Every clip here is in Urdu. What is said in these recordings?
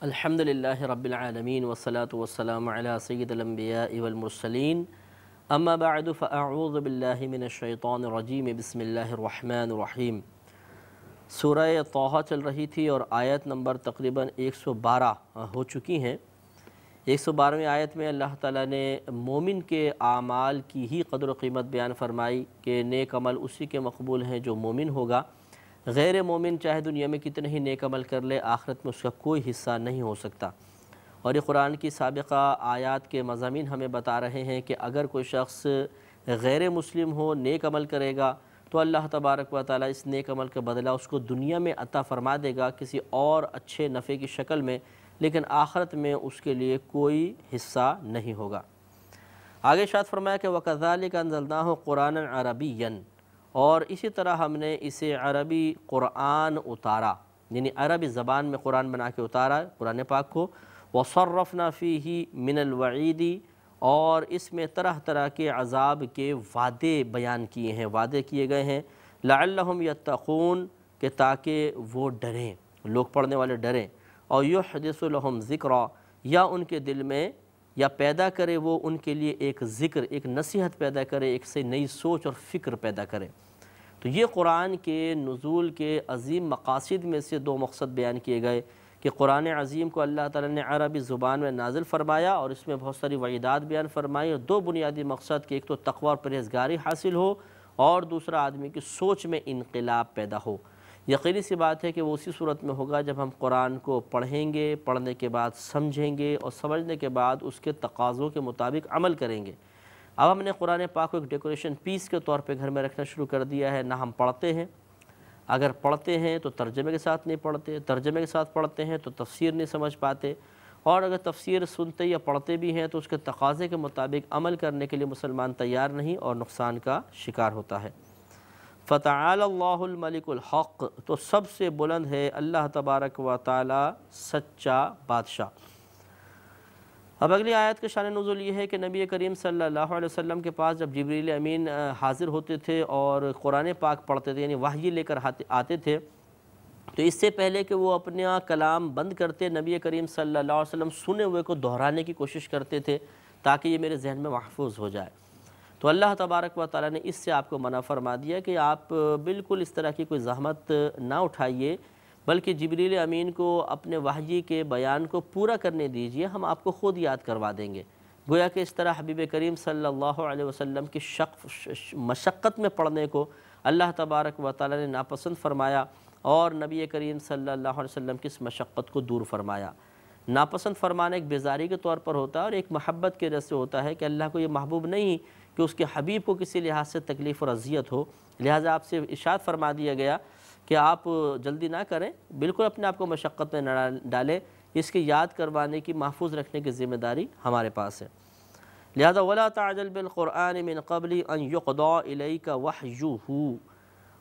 الحمدللہ رب العالمین والصلاة والسلام علی سید الانبیاء والمرسلین اما بعد فاعوذ باللہ من الشیطان الرجیم بسم اللہ الرحمن الرحیم۔ سورہ طٰہٰ چل رہی تھی اور آیت نمبر تقریباً 112 ہو چکی ہیں۔ 112ویں آیت میں اللہ تعالیٰ نے مومن کے اعمال کی ہی قدر و قیمت بیان فرمائی کہ نیک عمل اسی کے مقبول ہیں جو مومن ہوگا، غیر مومن چاہے دنیا میں کتنے ہی نیک عمل کر لے آخرت میں اس کا کوئی حصہ نہیں ہو سکتا۔ اور یہ قرآن کی سابقہ آیات کے مضامین ہمیں بتا رہے ہیں کہ اگر کوئی شخص غیر مسلم ہو نیک عمل کرے گا تو اللہ تبارک و تعالیٰ اس نیک عمل کا بدلہ اس کو دنیا میں عطا فرما دے گا کسی اور اچھے نفع کی شکل میں، لیکن آخرت میں اس کے لیے کوئی حصہ نہیں ہوگا۔ آگے ارشاد فرمایا کہ وَكَذَلِكَ أَنزَلْنَاهُ قُرْآنًا عَرَبِيًّا، اور اسی طرح ہم نے اسے عربی قرآن اتارا، یعنی عربی زبان میں قرآن بنا کے اتارا قرآن پاک کو۔ وَصَرَّفْنَا فِيهِ مِنَ الْوَعِيدِ، اور اس میں طرح طرح کے عذاب کے وعدے بیان کیے ہیں، وعدے کیے گئے ہیں۔ لَعَلَّهُمْ يَتَّقُونَ، کہ تاکہ وہ ڈریں، لوگ پڑھنے والے ڈریں۔ اور يُحْدِثُ لَهُمْ ذِكْرًا، یا ان کے دل میں یا پیدا کرے وہ ان کے لیے ایک ذکر، ایک نصیحت پیدا کرے، ایک سے نئی سوچ اور فکر پیدا کرے۔ تو یہ قرآن کے نزول کے عظیم مقاصد میں سے دو مقصد بیان کیے گئے کہ قرآن عظیم کو اللہ تعالیٰ نے عربی زبان میں نازل فرمایا اور اس میں بہت ساری وعیدات بیان فرمائی، اور دو بنیادی مقصد کہ ایک تو تقوی اور پرہیزگاری حاصل ہو، اور دوسرا آدمی کی سوچ میں انقلاب پیدا ہو۔ یقینی سی بات ہے کہ وہ اسی صورت میں ہوگا جب ہم قرآن کو پڑھیں گے، پڑھنے کے بعد سمجھیں گے، اور سمجھنے کے بعد اس کے تقاضوں کے مطابق عمل کریں گے۔ اب ہم نے قرآن پاک کو ایک ڈیکوریشن پیس کے طور پہ گھر میں رکھنا شروع کر دیا ہے، نہ ہم پڑھتے ہیں، اگر پڑھتے ہیں تو ترجمے کے ساتھ نہیں پڑھتے، ترجمے کے ساتھ پڑھتے ہیں تو تفسیر نہیں سمجھ پاتے، اور اگر تفسیر سنتے یا پڑھتے بھی ہیں تو اس کے تقاضے کے مطابق عمل کرنے کے لیے مسلمان تیار نہیں اور نقصان کا شکار ہوتا ہے۔ فَتَعَالَى اللَّهُ الْمَلِكُ الْحَقُّ، تو سب سے بلند ہے اللہ تبارک و تعالی سچا بادشاہ۔ اب اگلی آیت کا شان نزول یہ ہے کہ نبی کریم صلی اللہ علیہ وسلم کے پاس جب جبریل امین حاضر ہوتے تھے اور قرآن پاک پڑھتے تھے، یعنی وحی لے کر آتے تھے، تو اس سے پہلے کہ وہ اپنا کلام بند کرتے، نبی کریم صلی اللہ علیہ وسلم سنے ہوئے کو دہرانے کی کوشش کرتے تھے تاکہ یہ میرے ذہن میں محفوظ ہو جائے۔ تو اللہ تبارک و تعالیٰ نے اس سے آپ کو منع فرما دیا کہ آپ بالکل اس طرح کی کوئی زحمت نہ اٹھائیے، بلکہ جبریل امین کو اپنے وحی کے بیان کو پورا کرنے دیجئے، ہم آپ کو خود یاد کروا دیں گے۔ گویا کہ اس طرح حبیب کریم صلی اللہ علیہ وسلم کی مشقت میں پڑھنے کو اللہ تبارک و تعالیٰ نے ناپسند فرمایا، اور نبی کریم صلی اللہ علیہ وسلم کی اس مشقت کو دور فرمایا۔ ناپسند فرمانا ایک بیزاری کے طور پر ہوتا ہے اور ایک محبت کے وجہ سے ہوتا ہے کہ اللہ کو یہ محبوب نہیں کہ اس کے حبیب کو کسی لحاظ سے تکلیف اور اذیت ہو، لہٰذا آپ سے ارشاد فرما دیا گیا کہ آپ جلدی نہ کریں، بالکل اپنے آپ کو مشقت میں نہ ڈالیں، اس کی یاد کروانے کی، محفوظ رکھنے کی ذمہ داری ہمارے پاس ہے۔ لہذا وَلَا تَعْجَلْ بِالْقُرْآنِ مِنْ قَبْلِ أَنْ يُقْضَى إِلَيْكَ وَحْيُهُ،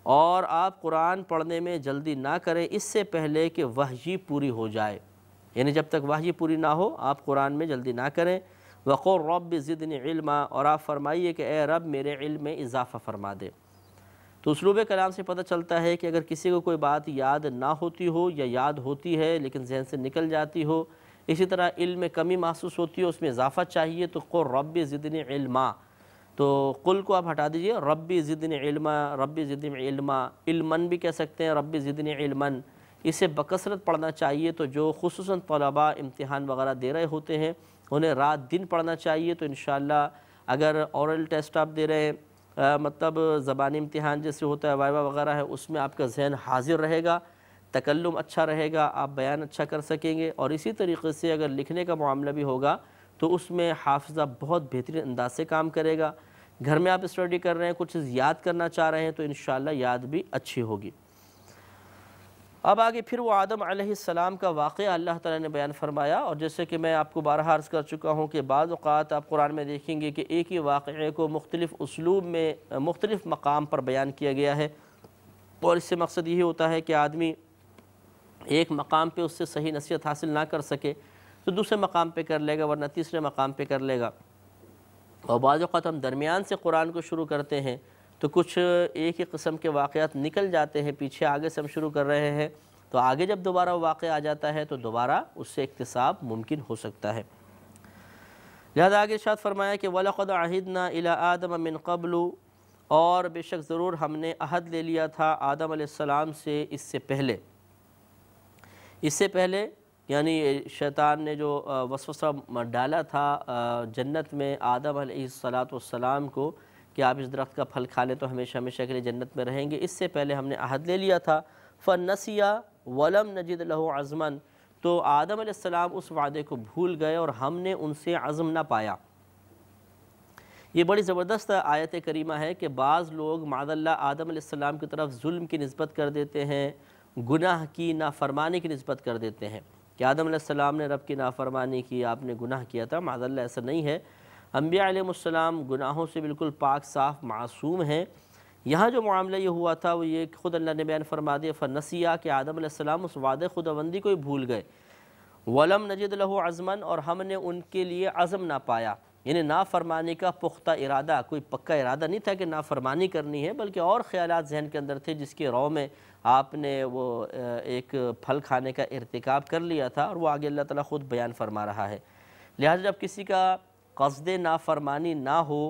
اور آپ قرآن پڑھنے میں جلدی نہ کریں اس سے پہلے کہ وحی پوری ہو جائے، یعنی جب تک وحی پوری نہ ہو آپ قرآن میں جلدی نہ کریں۔ وَقُلْ رَبِّ زِدْنِي عِلْمًا، اور آپ فرمائیے کہ اے رب میرے علم میں اضافہ فرما دے۔ تو اسلوب کلام سے پتہ چلتا ہے کہ اگر کسی کو کوئی بات یاد نہ ہوتی ہو یا یاد ہوتی ہے لیکن ذہن سے نکل جاتی ہو، اسی طرح علم میں کمی محسوس ہوتی ہے، اس میں اضافہ چاہیے، تو قُلْ رَبِّ زِدْنِي عِلْمًا، تو قل کو آپ ہٹا دیجئے، ربی زدنی علما، ربی زدنی علما، علمن بھی کہہ سکتے ہیں، ربی زدنی علمن، اسے بکثرت پڑھنا چاہیے۔ تو جو خصوصاً طلباء امتحان وغیرہ دے رہے ہوتے ہیں انہیں رات دن پڑھنا چاہیے، تو انشاءاللہ اگر اورل ٹیسٹ آپ دے رہے ہیں، مطلب زبانی امتحان جیسے ہوتا ہے وائوا وغیرہ ہے، اس میں آپ کا ذہن حاضر رہے گا، تکلم اچھا رہے گا، آپ بیان اچھا کر سکیں گے، اور اسی طریقے سے اگر لکھنے کا معاملہ بھی ہوگا تو اس میں حافظہ بہت بہترین انداز سے کام کرے گا۔ گھر میں آپ اسٹڈی کر رہے ہیں، کچھ چیز یاد کرنا چاہ رہے ہیں تو انشاءاللہ یاد بھی اچھی ہوگی۔ اب آگے پھر وہ آدم علیہ السلام کا واقعہ اللہ تعالیٰ نے بیان فرمایا، اور جیسے کہ میں آپ کو بارہا عرض کر چکا ہوں کہ بعض اوقات آپ قرآن میں دیکھیں گے کہ ایک ہی واقعے کو مختلف اسلوب میں مختلف مقام پر بیان کیا گیا ہے، اور اس سے مقصد یہی ہوتا ہے کہ آدمی ایک مقام پہ اس سے صحیح نصیحت حاصل نہ کر سکے تو دوسرے مقام پہ کر لے گا، ورنہ تیسرے مقام پہ کر لے گا۔ اور بعض اوقات ہم درمیان سے قرآن کو شروع کرتے ہیں تو کچھ ایک ہی قسم کے واقعات نکل جاتے ہیں، پیچھے آگے سے ہم شروع کر رہے ہیں تو آگے جب دوبارہ واقع آ جاتا ہے تو دوبارہ اس سے اکتساب ممکن ہو سکتا ہے۔ لہذا آگے ارشاد فرمایا کہ وَلَقَدْ عَهِدْنَا إِلَىٰ آدَمَ مِن قَبْلُ، اور بے شک ضرور ہم نے عہد لے لیا تھا آدم علیہ السلام سے اس سے پہلے یعنی شیطان نے جو وسوسہ ڈالا تھا جنت میں آدم علیہ السلام کو کہ آپ اس درخت کا پھل کھا لیں تو ہمیشہ ہمیشہ کے لیے جنت میں رہیں گے، اس سے پہلے ہم نے عہد لے لیا تھا۔ فَنَسِيَا وَلَمْ نَجِدْ لَهُ عَزْمًا، تو آدم علیہ السلام اس وعدے کو بھول گئے اور ہم نے ان سے عزم نہ پایا۔ یہ بڑی زبردست آیت کریمہ ہے کہ بعض لوگ معاذ اللہ آدم علیہ السلام کی طرف ظلم کی نسبت کر دیتے ہیں، گناہ کی نافرمانی کی نسبت کر دیتے ہیں کہ آدم علیہ السلام نے رب کی نافرمانی کی، آپ نے گناہ کیا تھا۔ معاذ اللہ ایسا نہیں ہے، انبیاء علیہ السلام گناہوں سے بالکل پاک صاف معصوم ہیں۔ یہاں جو معاملہ یہ ہوا تھا وہ یہ کہ خود اللہ نے بیان فرما دیا فنسیا کہ آدم علیہ السلام اس وعدے خداوندی کو ہی بھول گئے، ولم نجد لہ عزمًا، اور ہم نے ان کے لیے عزم نہ پایا، یعنی نافرمانی کا پختہ ارادہ، کوئی پکا ارادہ نہیں تھا کہ نافرمانی کرنی ہے، بلکہ اور خیالات ذہن کے اندر تھے جس کے رو میں آپ نے وہ ایک پھل کھانے کا ارتکاب کر لیا تھا، اور وہ آگے اللہ تعالیٰ خود بیان فرما رہا ہے۔ لہٰذا جب کسی کا قصد نافرمانی نہ ہو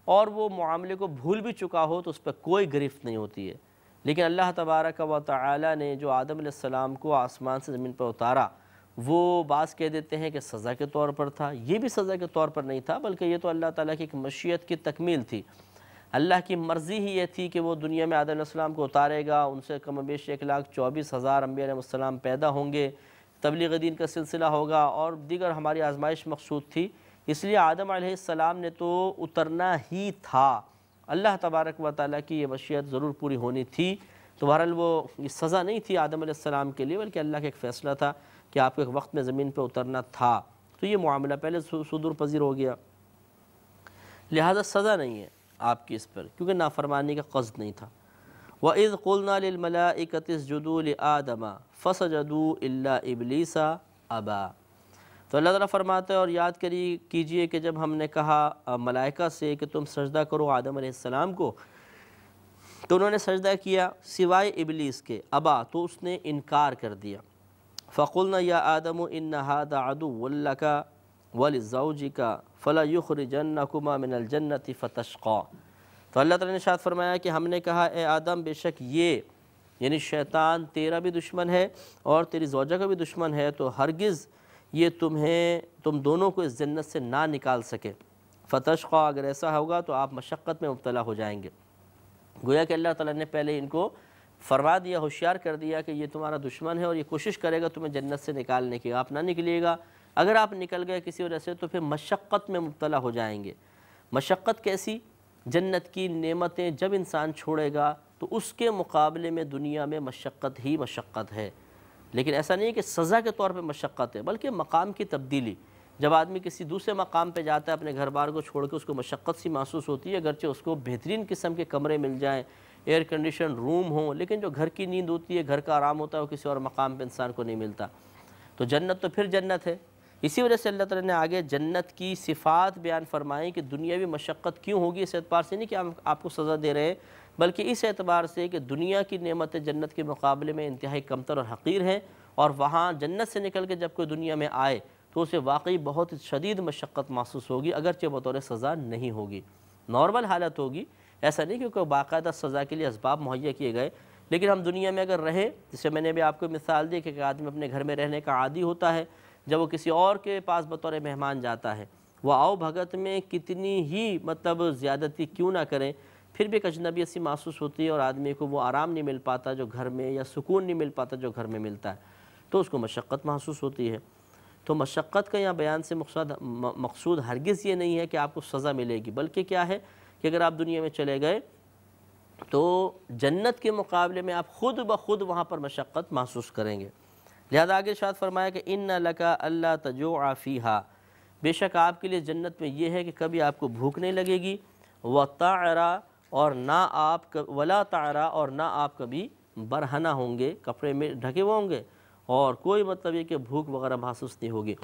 اور وہ معاملے کو بھول بھی چکا ہو تو اس پہ کوئی گرفت نہیں ہوتی ہے، لیکن اللہ تبارک و تعالی نے جو آدم علیہ السلام کو آسمان سے زمین پر اتارا، وہ بعض کہہ دیتے ہیں کہ سزا کے طور پر تھا، یہ بھی سزا کے طور پر نہیں تھا، بلکہ یہ تو اللہ تعالیٰ کی ایک مشیت کی تکمیل تھی۔ اللہ کی مرضی ہی یہ تھی کہ وہ دنیا میں آدم علیہ السلام کو اتارے گا، ان سے کم و بیش 1,24,000 انبیاء علیہ السلام پیدا ہوں گے، تبلیغ دین کا سلسلہ ہوگا اور دیگر ہماری آزمائش مقصود تھی، اس لیے آدم علیہ السلام نے تو اترنا ہی تھا۔ اللہ تبارک و تعالیٰ کی یہ مشیت ضرور پوری ہونی تھی، تو بہرحال وہ یہ سزا نہیں تھی آدم علیہ السلام کے لیے، بلکہ اللہ کا ایک فیصلہ تھا کہ آپ کو ایک وقت میں زمین پہ اترنا تھا، تو یہ معاملہ پہلے صدور پذیر ہو گیا، لہذا سزا نہیں ہے آپ کی اس پر، کیونکہ نافرمانی کا قصد نہیں تھا۔ وَإِذْ قُلْنَا لِلْمَلَائِكَةِ اسْجُدُوا لِآدَمَ فَسَجَدُوا إِلَّا إِبْلِيسَ أَبَى، تو اللہ تعالیٰ فرماتا ہے اور یاد کیجئے کہ جب ہم نے کہا ملائکہ سے کہ تم سجدہ کرو آدم علیہ السلام کو، تو انہوں نے سجدہ کیا سوائے ابلیس کے، ابا، تو اس نے انکار کر دیا۔ فَقُلْنَا يَا آدَمُ إِنَّ هَذَا عَدُوٌّ لَكَ وَلِزَوْجِكَ فَلَا يُخْرِجَنَّكُمَا مِنَ الْجَنَّةِ فَتَشْقَىٰ، تو اللہ تعالیٰ نے ارشاد فرمایا کہ ہم نے کہا اے آدم بے شک یہ یعنی شیطان تیرا بھی دشمن ہے اور تیری زوجہ کا بھی دشمن ہے، تو ہرگز یہ تم دونوں کو اس جنت سے نہ نکال سکے، فتشقیٰ، اگر ایسا ہوگا تو آپ مشقت میں مبتلا ہو جائیں گے۔ گویا کہ اللہ تعالیٰ نے پہلے ان کو فرما دیا، ہوشیار کر دیا کہ یہ تمہارا دشمن ہے اور یہ کوشش کرے گا تمہیں جنت سے نکالنے کی، آپ نہ نکلیے گا، اگر آپ نکل گئے کسی وجہ سے تو پھر مشقت میں مبتلا ہو جائیں گے۔ مشقت کیسی؟ جنت کی نعمتیں جب انسان چھوڑے گا تو اس کے مقابلے میں دنیا میں مشقت ہی مشقت ہے، لیکن ایسا نہیں ہے کہ سزا کے طور پہ مشقت ہے، بلکہ مقام کی تبدیلی۔ جب آدمی کسی دوسرے مقام پہ جاتا ہے اپنے گھر بار کو چھوڑ کے، اس کو مشقت سی محسوس ہوتی ہے، اگرچہ اس کو بہترین قسم کے کمرے مل جائیں، ایئر کنڈیشن روم ہوں، لیکن جو گھر کی نیند ہوتی ہے، گھر کا آرام ہوتا ہے، وہ کسی اور مقام پہ انسان کو نہیں ملتا۔ تو جنت تو پھر جنت ہے، اسی وجہ سے اللہ تعالیٰ نے آگے جنت کی صفات بیان فرمائیں کہ دنیاوی مشقت کیوں ہوگی، اس اعتبار سے نہیں کہ ہم آپ کو سزا دے رہے ہیں، بلکہ اس اعتبار سے کہ دنیا کی نعمتیں جنت کے مقابلے میں انتہائی کمتر اور حقیر ہیں، اور وہاں جنت سے نکل کے جب کوئی دنیا میں آئے تو اسے واقعی بہت شدید مشقت محسوس ہوگی، اگرچہ بطور سزا نہیں ہوگی، نارمل حالت ہوگی، ایسا نہیں کہ کوئی باقاعدہ سزا کے لیے اسباب مہیا کیے گئے۔ لیکن ہم دنیا میں اگر رہیں، جسے میں نے بھی آپ کو مثال دی کہ ایک آدمی اپنے گھر میں رہنے کا عادی ہوتا ہے، جب وہ کسی اور کے پاس بطور مہمان جاتا ہے، وہ آؤ بھگت میں کتنی ہی زیادتی کیوں نہ کریں، پھر بھی ایک اجنبیت سی محسوس ہوتی ہے اور آدمی کو وہ آرام نہیں مل پاتا جو گھر میں، یا سکون نہیں مل پاتا جو گھر میں ملتا ہے، تو اس کو مشقت محسوس ہوتی ہے۔ تو مشقت کا یہاں بیان سے مقصود ہرگز یہ نہیں ہے کہ آپ کو سزا ملے گی، بلکہ کیا ہے کہ اگر آپ دنیا میں چلے گئے تو جنت کے مقابلے میں آپ خود بخود وہاں پر مشقت محسوس کریں گے۔ لہذا آگے ارشاد فرمایا کہ اِنَّ لَكَ أَلَّا تَجُوعَ فِيهَا، بے شک آپ کے لیے جنت میں یہ ہے کہ کبھی آپ کو بھوک نہیں لگے گی، وَتَعْرَى، اور نہ آپ وَلَا تَعْرَى، اور نہ آپ کبھی برہنہ ہوں گے، کپڑے میں ڈھکے ہوئے ہوں گے، اور کوئی یہ کہ بھوک وغیرہ محسوس نہیں ہوگی۔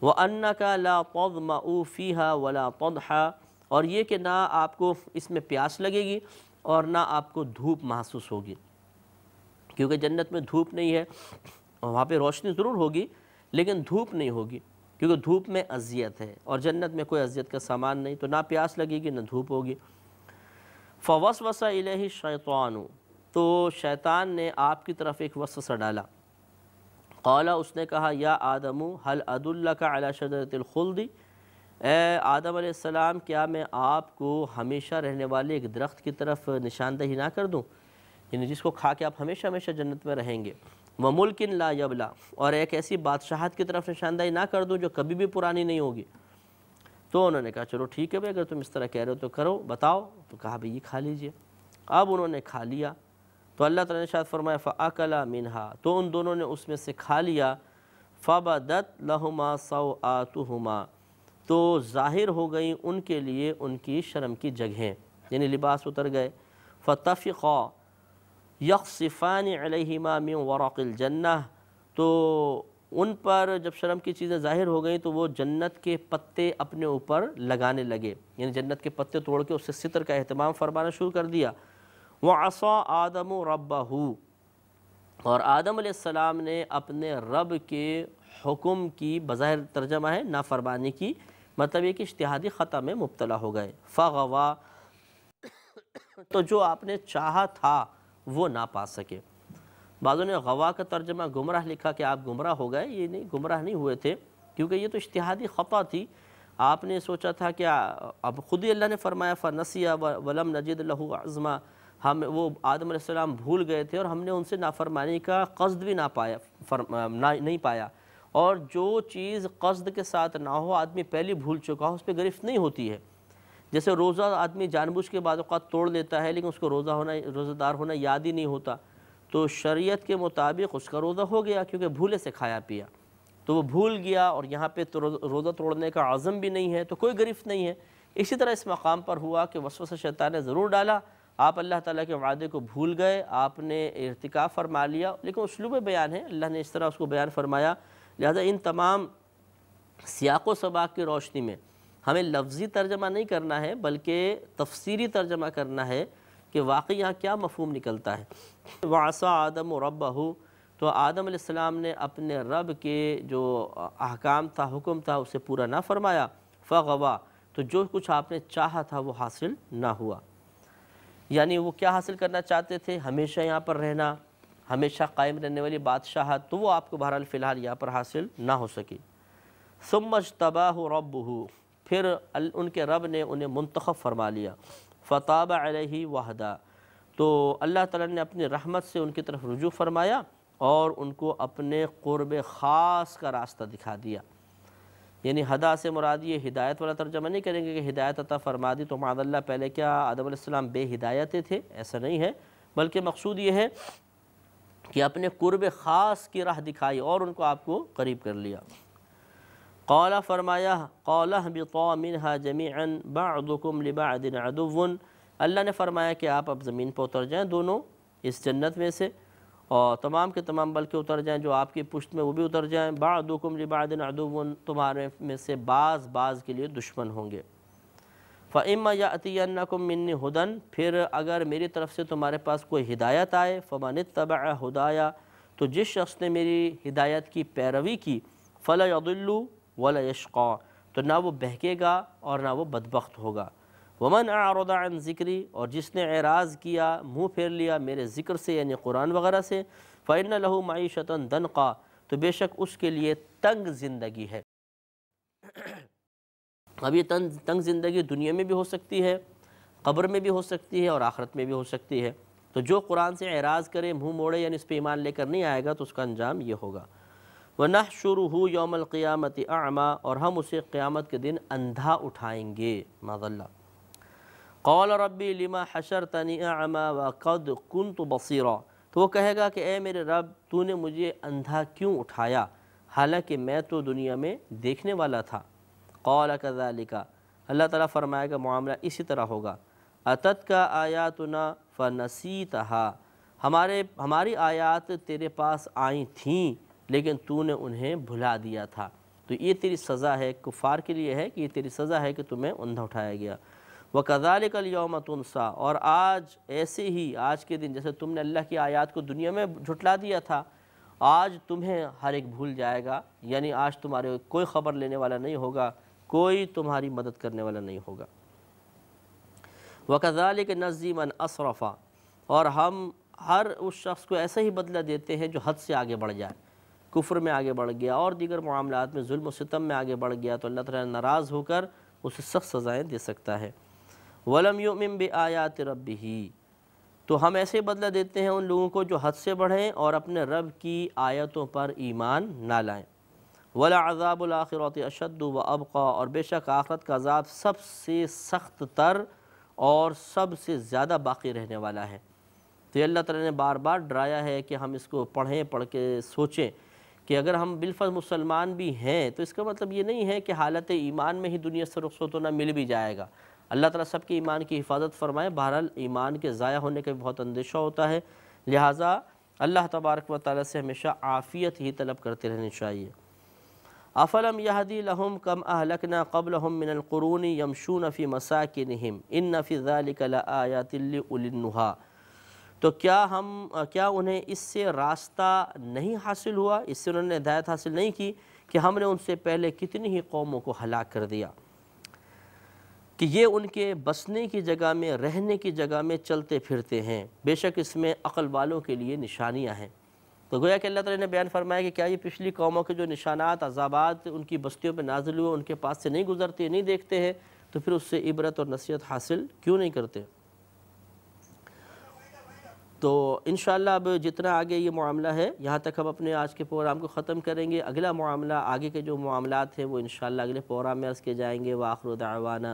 وَأَنَّكَ لَا تَظْمَأُ فِيهَا وَلَا تَضْحَىٰ، اور یہ کہ نہ آپ کو اس میں پیاس لگے گی اور نہ آپ کو دھوپ محسوس ہوگی۔ کیونکہ جنت میں دھوپ نہیں ہے، اور وہاں پہ روشنی ضرور ہوگی لیکن دھوپ نہیں ہوگی، کیونکہ دھوپ میں اذیت ہے، اور جنت میں کوئی اذیت کا سامان نہیں، تو نہ پیاس لگے گی نہ دھوپ ہوگی۔ فوسوس الیہ الشیطان، تو شیطان نے آپ کی طرف ایک وسوسہ ڈالا۔ قال، اس نے کہا، یا آدم هل ادلک علی شجرۃ الخلد، اے آدم علیہ السلام کیا میں آپ کو ہمیشہ رہنے والے ایک درخت کی طرف نشاندہی نہ کر دوں، یعنی جس کو کھا کے آپ ہمیشہ ہمیشہ جنت میں رہیں گے، وملک لا یبلا، اور ایک ایسی بادشاہت کی طرف نشاندہی نہ کر دوں جو کبھی بھی پرانی نہیں ہوگی۔ تو انہوں نے کہا چلو ٹھیک ہے بھائی، اگر تم اس طرح کہہ رہے ہو تو کرو، بتاؤ۔ تو کہا بھئی یہ کھا لیجئے۔ اب انہوں نے کھا لیا تو اللہ تعالیٰ نے ارشاد فرمایا فَأَكَلَا مِنْهَا، تو ان دونوں نے اس میں سے کھا لیا۔ فَبَدَتْ لَهُمَا سَوْآتُهُمَا، تو ظاہر ہو گئیں ان کے لیے ان کی شرم کی جگہیں، یعنی لباس اتر گئے۔ فَطَفِقَا يَخْصِفَانِ عَلَيْهِمَا مِنْ وَرَقِ الْجَنَّةِ، تو ان پر جب شرم کی چیزیں ظاہر ہو گئیں تو وہ جنت کے پتے اپنے اوپر لگانے لگے، یعنی جنت کے پتے توڑ کے اس سے ستر کا اہتمام فرمانا شروع کر دیا۔ وَعَصَىٰ آدَمُ رَبَّهُ، اور آدم علیہ السلام نے اپنے رب کے حکم کی، بظاہر ترجمہ ہے نافرمانی کی، مطلب یہ کہ اجتہادی خطا میں مبتلا ہو گئے۔ فَغَوَا، تو جو آپ نے چاہا تھا وہ نہ پا سکے۔ بعضوں نے غوا کا ترجمہ گمراہ لکھا کہ آپ گمراہ ہو گئے، یہ نہیں، گمراہ نہیں ہوئے تھے، کیونکہ یہ تو اجتہادی خطا تھی۔ آپ نے سوچا تھا کہ اب خود ہی اللہ نے فرمایا فَنَسِيَ وَلَمْ نَجِدْ لَهُ عَزْمًا، وہ آدم علیہ السلام بھول گئے تھے اور ہم نے ان سے نافرمانی کا قصد بھی نہیں پایا، اور جو چیز قصد کے ساتھ نہ ہو، آدمی پہلی بھول چکا ہو، اس پہ گرفت نہیں ہوتی ہے۔ جیسے روزہ آدمی جان بوجھ کے بعض اوقات توڑ لیتا ہے لیکن اس کو روزہ دار ہونا یاد ہی نہیں ہوتا، تو شریعت کے مطابق اس کا روزہ ہو گیا کیونکہ بھولے سے کھایا پیا، تو وہ بھول گیا، اور یہاں پہ تو روزہ توڑنے کا عزم بھی نہیں ہے تو کوئی گرفت نہیں ہے۔ اسی طرح اس مقام پر ہوا کہ وسوسہ شیطان نے ضرور ڈالا، آپ اللہ تعالیٰ کے وعدے کو بھول گئے، آپ نے ارتکاب فرما لیا، لیکن اسلوب بیان ہے، اللہ نے اس طرح اس کو بیان فرمایا۔ لہذا ان تمام سیاق و سباق کی روشنی میں ہمیں لفظی ترجمہ نہیں کرنا ہے بلکہ تفسیری ترجمہ کرنا ہے کہ واقعی یہاں کیا مفہوم نکلتا ہے۔ وَعَصَىٰ آدَمُ رَبَّهُ، تو آدم علیہ السلام نے اپنے رب کے جو احکام تھا، حکم تھا، اسے پورا نہ فرمایا۔ فَغَوَا، تو جو کچھ آپ نے چاہا تھا وہ حاصل نہ ہوا، یعنی وہ کیا حاصل کرنا چاہتے تھے؟ ہمیشہ یہاں پر رہنا، ہمیشہ قائم رہنے والی بادشاہت، تو وہ آپ کو بہرحال فی الحال یہاں پر حاصل نہ ہو سکی۔ ثُمَّ اجْتَبَاهُ رَبُّهُ، پھر ان کے رب نے انہیں منتخب فرما لیا۔ فَتَابَ عَلَيْهِ وَهَدَىٰ، تو اللہ تعالیٰ نے اپنی رحمت سے ان کی طرف رجوع فرمایا اور ان کو اپنے قرب خاص کا راستہ دکھا دیا۔ یعنی ہدا سے مراد یہ ہدایت والا ترجمہ نہیں کریں گے کہ ہدایت عطا فرما دی تو معاذ اللہ پہلے کیا آدم علیہ السلام بے ہدایت تھے، ایسا نہیں ہے، بلکہ مقصود یہ ہے کہ اپنے قرب خاص کی راہ دکھائی اور ان کو آپ کو قریب کر لیا۔ قال، فرمایا، قال اهبطوا منها جميعا بعضكم لبعض عدو، اللہ نے فرمایا کہ آپ اب زمین پر اتر جائیں دونوں اس جنت میں سے، اور تمام کے تمام بلکہ اتر جائیں، جو آپ کی پشت میں وہ بھی اتر جائیں۔ بعضکم لبعض عدو، تمہارے میں سے بعض کے لیے دشمن ہوں گے۔ فَإِمَّا يَأْتِيَنَّكُم مِّنِّي هُدًى، پھر اگر میری طرف سے تمہارے پاس کوئی ہدایت آئے، فَمَنِ اتَّبَعَ هُدَايَ، تو جس شخص نے میری ہدایت کی پیروی کی، فَلَا يَضِلُّ وَلَا يَشْقَىٰ، تو نہ وہ بہکے گا اور نہ وہ بدبخت ہوگا۔ وَمَنْ أَعْرَضَ عَنْ ذِكْرِي، اور جس نے اعراض کیا، منہ پھیر لیا میرے ذکر سے یعنی قرآن وغیرہ سے، فَإِنَّ لَهُ مَعِيشَةً ضَنْقًا، تو بے شک اس کے لیے تنگ زندگی ہے۔ اب یہ تنگ زندگی دنیا میں بھی ہو سکتی ہے، قبر میں بھی ہو سکتی ہے اور آخرت میں بھی ہو سکتی ہے، تو جو قرآن سے اعراض کرے، منہ موڑے، یعنی اس پہ ایمان لے کر نہیں آئے گا تو اس کا انجام یہ ہوگا۔ وَنَحْشُرُهُ يَوْمَ الْقِيَامَةِ أَعْمَىٰ، اور ہم اسے قیامت کے دن اندھا اٹھائیں گے، معاذ اللہ۔ قال ربی لما حشرتنی اعمی وقد كنت بصیرا، تو وہ کہے گا کہ اے میرے رب، تو نے مجھے اندھا کیوں اٹھایا حالانکہ میں تو دنیا میں دیکھنے والا تھا۔ قال كذلك، اللہ تعالیٰ فرمائے گا معاملہ اسی طرح ہوگا۔ اتتک آیاتنا فنسیتها، ہماری آیات تیرے پاس آئی تھیں لیکن تو نے انہیں بھلا دیا تھا، تو یہ تیری سزا ہے، کفار کے لیے ہے کہ یہ تیری سزا ہے کہ تمہیں اندھا اٹھایا گیا۔ وَكَذَلِكَ الْيَوْمَ تُنْسَى، اور آج ایسے ہی آج کے دن جیسے تم نے اللہ کی آیات کو دنیا میں جھٹلا دیا تھا، آج تمہیں ہر ایک بھول جائے گا، یعنی آج تمہارے کوئی خبر لینے والا نہیں ہوگا، کوئی تمہاری مدد کرنے والا نہیں ہوگا۔ وَكَذَلِكَ نَجْزِي مَنْ أَسْرَفَ، اور ہم ہر اس شخص کو ایسا ہی بدلہ دیتے ہیں جو حد سے آگے بڑھ جائے، کفر میں آگے بڑھ گیا اور دیگر معاملات میں ظلم و ستم میں آگے بڑھ گیا تو اللہ تعالیٰ ناراض ہو کر اسے سخت سزائیں دے سکتا ہے۔ وَلَمْ يُؤْمِن بِآيَاتِ رَبِّهِ، تو ہم ایسے بدلہ دیتے ہیں ان لوگوں کو جو حد سے بڑھیں اور اپنے رب کی آیتوں پر ایمان نہ لائیں۔ وَلَعَذَابُ الْآخِرَةِ أَشَدُّ وَأَبْقَى، اور بے شک آخرت کا عذاب سب سے سخت تر اور سب سے زیادہ باقی رہنے والا ہے۔ تو یہ اللہ تعالیٰ نے بار بار ڈرایا ہے کہ ہم اس کو پڑھیں، پڑھ کے سوچیں کہ اگر ہم بالفرض مسلمان بھی ہیں تو اس کا مطلب یہ نہیں ہے کہ حالت ایمان میں ہی دنیا سے رخصت ہونا مل بھی جائے گا۔ اللہ تعالیٰ سب کے ایمان کی حفاظت فرمائے، بہرحال ایمان کے ضائع ہونے کا بھی بہت اندیشہ ہوتا ہے، لہٰذا اللہ تبارک و تعالیٰ سے ہمیشہ عافیت ہی طلب کرتے رہنی چاہیے۔ افلم یہدی لہم کم اہلکنا قبلہم من القرون یمشون فی مساکنہم ان فی ذلک لآیات لأولی النہی، تو کیا انہیں اس سے راستہ نہیں حاصل ہوا، اس سے انہوں نے ہدایت حاصل نہیں کی کہ ہم نے ان سے پہلے کتنی ہی قوموں کو ہلاک کر دیا کہ یہ ان کے بسنے کی جگہ میں، رہنے کی جگہ میں چلتے پھرتے ہیں، بے شک اس میں عقل والوں کے لیے نشانیاں ہیں۔ تو گویا کہ اللہ تعالیٰ نے بیان فرمایا کہ کیا یہ پچھلی قوموں کے جو نشانات، عذابات ان کی بستیوں پہ نازل ہوئے ان کے پاس سے نہیں گزرتے، نہیں دیکھتے ہیں، تو پھر اس سے عبرت اور نصیحت حاصل کیوں نہیں کرتے؟ تو انشاءاللہ اب جتنا آگے یہ معاملہ ہے یہاں تک ہم اپنے آج کے پروگرام کو ختم کریں گے۔ اگلا معاملہ، آگے کے جو معاملات ہیں وہ انشاءاللہ اگلے پروگرام میں عرض کیے جائیں گے۔ وآخر دعوانا